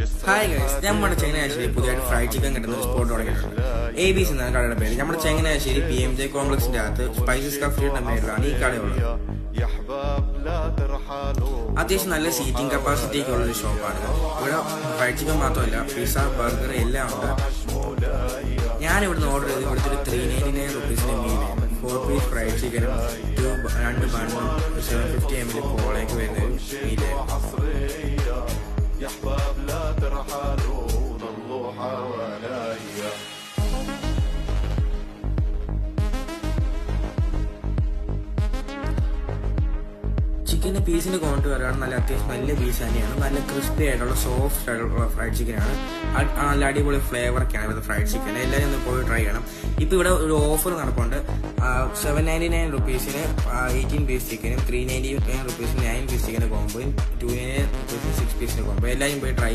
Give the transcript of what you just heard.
Hi guys, നമ്മുടെ ചങ്ങനാശ്ശേരി പുതിയതായിട്ട് fried chicken കിട്ടുന്ന ഒരു സ്പോട്ട് തുടങ്ങിയിട്ടുണ്ട്. ABC എന്നാണ് കടയുടെ പേര്. നമ്മുടെ ചങ്ങനാശ്ശേരി PMJ കോംപ്ലക്സിന്റെ അകത്ത് സ്പൈസസ് കഫേയുടെ മേളിലാണ് ഈ കടയുള്ളത്. അത്യാവശ്യം നല്ല സീറ്റിംഗ് കപ്പാസിറ്റി ഒക്കെ ഉള്ളൊരു ഷോപ്പാണ്. ഇവിടെ ഫ്രൈഡ് ചിക്കൻ മാത്രമല്ല, പിസ്സ, ബർഗർ എല്ലാം ഉണ്ട്. ഞാൻ ഇവിടുന്ന് ഓർഡർ ചെയ്ത് ഇവിടുത്തെ ഒരു 399 റുപ്പീസിന്റെ മീലാണ്. 4 പീസ് ഫ്രൈഡ് ചിക്കനും 2 ബണ്ണും 750 ml കോളയൊക്കെ വരുന്ന ഒരു മീലായിരുന്നു. ചിക്കൻ്റെ പീസിന്റെ ക്വാണ്ടിറ്റി പറയുകയാണ് നല്ല അത്യാവശ്യം നല്ല പീസ് തന്നെയാണ്. നല്ല ക്രിസ്പി ആയിട്ടുള്ള സോഫ്റ്റ് ആയിട്ടുള്ള ഫ്രൈഡ് ചിക്കനാണ്. നല്ല അടിപൊളി ഫ്ലേവറൊക്കെയാണ് ഇത് ഫ്രൈഡ് ചിക്കൻ. എല്ലാവരും ഒന്ന് പോയി ട്രൈ ചെയ്യണം. ഇപ്പൊ ഇവിടെ ഒരു ഓഫർ നടപ്പുണ്ട്. 799 റുപ്പീസിന് 18 പീസ് ചിക്കനും 399 റുപ്പീസിന് 9 പീസ് ചിക്കൻ്റെ കോമ്പോയും 299 റുപ്പീസിന് 6 പീസിന്റെ കോമ്പോ. എല്ലാവരും പോയി ട്രൈ